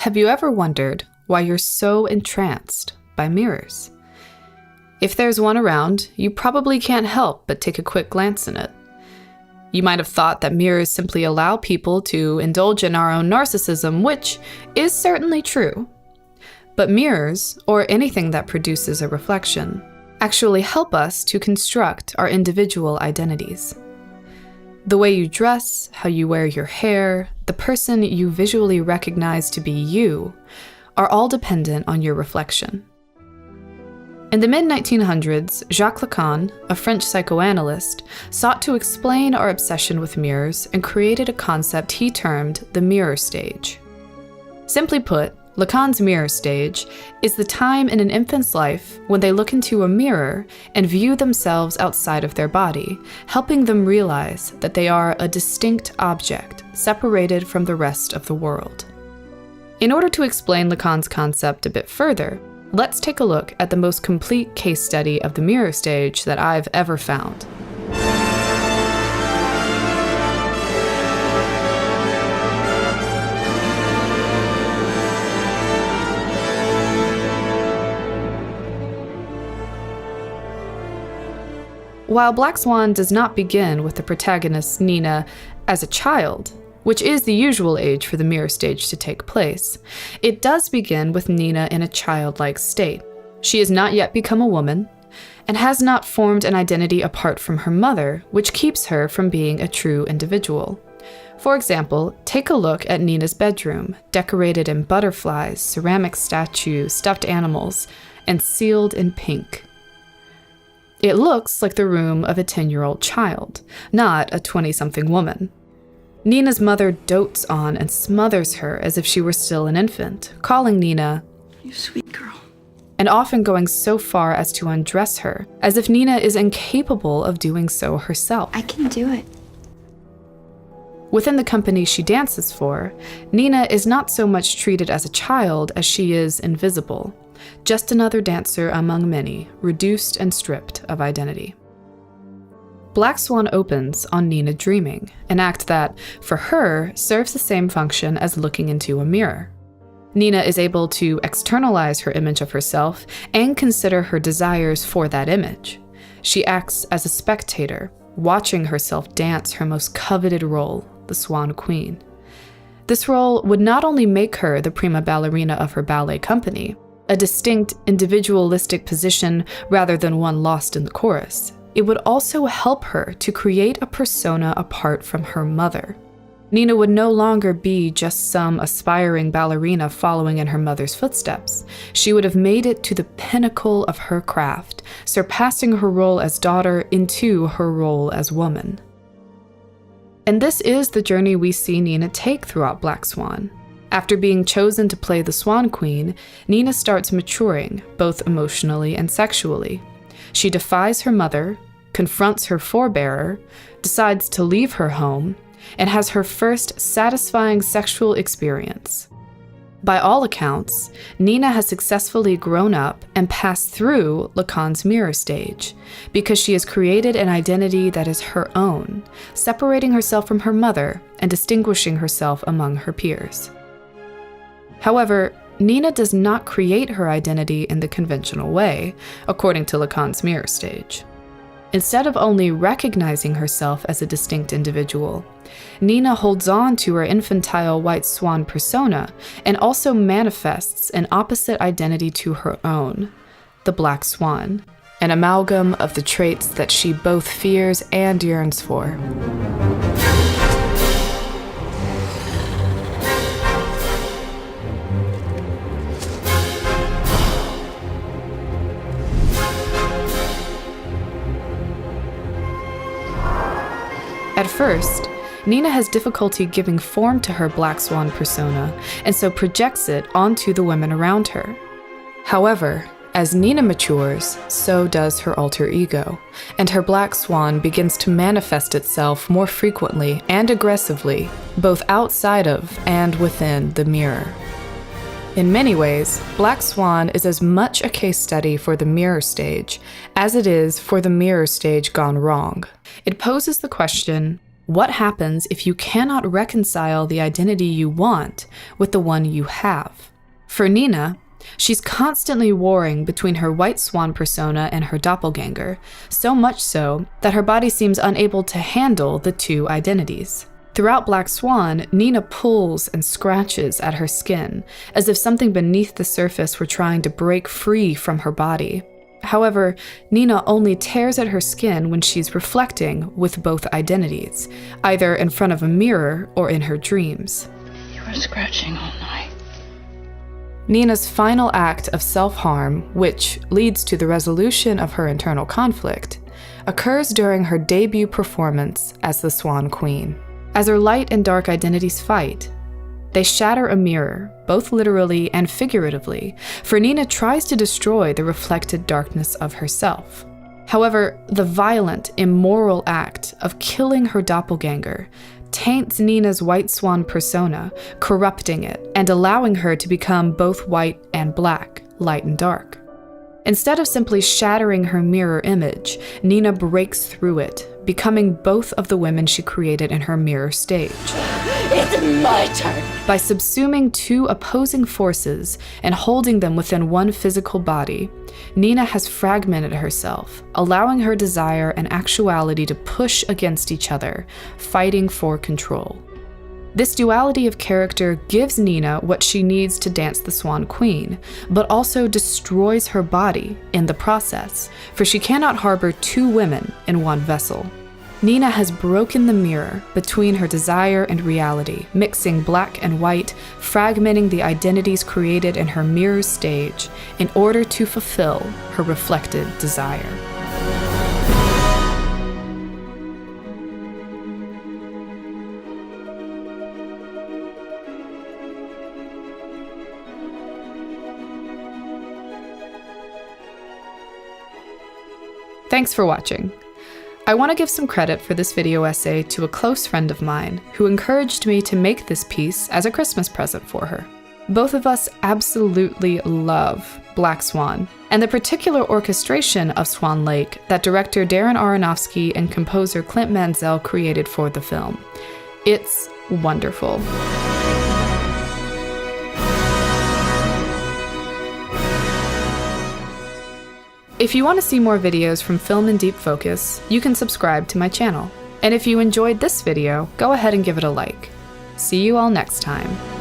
Have you ever wondered why you're so entranced by mirrors? If there's one around, you probably can't help but take a quick glance in it. You might have thought that mirrors simply allow people to indulge in our own narcissism, which is certainly true. But mirrors, or anything that produces a reflection, actually help us to construct our individual identities. The way you dress, how you wear your hair, the person you visually recognize to be you, are all dependent on your reflection. In the mid-1900s, Jacques Lacan, a French psychoanalyst, sought to explain our obsession with mirrors and created a concept he termed the mirror stage. Simply put, Lacan's mirror stage is the time in an infant's life when they look into a mirror and view themselves outside of their body, helping them realize that they are a distinct object separated from the rest of the world. In order to explain Lacan's concept a bit further, let's take a look at the most complete case study of the mirror stage that I've ever found. While Black Swan does not begin with the protagonist, Nina, as a child, which is the usual age for the mirror stage to take place, it does begin with Nina in a childlike state. She has not yet become a woman, and has not formed an identity apart from her mother, which keeps her from being a true individual. For example, take a look at Nina's bedroom, decorated in butterflies, ceramic statues, stuffed animals, and sealed in pink. It looks like the room of a 10-year-old child, not a 20-something woman. Nina's mother dotes on and smothers her as if she were still an infant, calling Nina, "You sweet girl," and often going so far as to undress her, as if Nina is incapable of doing so herself. "I can do it." Within the company she dances for, Nina is not so much treated as a child as she is invisible, just another dancer among many, reduced and stripped of identity. Black Swan opens on Nina dreaming, an act that, for her, serves the same function as looking into a mirror. Nina is able to externalize her image of herself and consider her desires for that image. She acts as a spectator, watching herself dance her most coveted role, the Swan Queen. This role would not only make her the prima ballerina of her ballet company, a distinct, individualistic position rather than one lost in the chorus, it would also help her to create a persona apart from her mother. Nina would no longer be just some aspiring ballerina following in her mother's footsteps. She would have made it to the pinnacle of her craft, surpassing her role as daughter into her role as woman. And this is the journey we see Nina take throughout Black Swan. After being chosen to play the Swan Queen, Nina starts maturing, both emotionally and sexually. She defies her mother, confronts her forebearer, decides to leave her home, and has her first satisfying sexual experience. By all accounts, Nina has successfully grown up and passed through Lacan's mirror stage, because she has created an identity that is her own, separating herself from her mother and distinguishing herself among her peers. However, Nina does not create her identity in the conventional way, according to Lacan's mirror stage. Instead of only recognizing herself as a distinct individual, Nina holds on to her infantile white swan persona and also manifests an opposite identity to her own, the Black Swan, an amalgam of the traits that she both fears and yearns for. At first, Nina has difficulty giving form to her Black Swan persona, and so projects it onto the women around her. However, as Nina matures, so does her alter ego, and her Black Swan begins to manifest itself more frequently and aggressively, both outside of and within the mirror. In many ways, Black Swan is as much a case study for the mirror stage as it is for the mirror stage gone wrong. It poses the question, What happens if you cannot reconcile the identity you want with the one you have? For Nina, she's constantly warring between her white swan persona and her doppelganger, so much so that her body seems unable to handle the two identities. Throughout Black Swan, Nina pulls and scratches at her skin, as if something beneath the surface were trying to break free from her body. However, Nina only tears at her skin when she's reflecting with both identities, either in front of a mirror or in her dreams. You were scratching all night. Nina's final act of self-harm, which leads to the resolution of her internal conflict, occurs during her debut performance as the Swan Queen. As her light and dark identities fight, they shatter a mirror, both literally and figuratively, for Nina tries to destroy the reflected darkness of herself. However, the violent, immoral act of killing her doppelganger taints Nina's white swan persona, corrupting it and allowing her to become both white and black, light and dark. Instead of simply shattering her mirror image, Nina breaks through it, becoming both of the women she created in her mirror stage. It's my turn. By subsuming two opposing forces and holding them within one physical body, Nina has fragmented herself, allowing her desire and actuality to push against each other, fighting for control. This duality of character gives Nina what she needs to dance the Swan Queen, but also destroys her body in the process, for she cannot harbor two women in one vessel. Nina has broken the mirror between her desire and reality, mixing black and white, fragmenting the identities created in her mirror stage in order to fulfill her reflected desire. Thanks for watching. I want to give some credit for this video essay to a close friend of mine who encouraged me to make this piece as a Christmas present for her. Both of us absolutely love Black Swan, and the particular orchestration of Swan Lake that director Darren Aronofsky and composer Clint Mansell created for the film. It's wonderful. If you want to see more videos from Film in Deep Focus, you can subscribe to my channel. And if you enjoyed this video, go ahead and give it a like. See you all next time.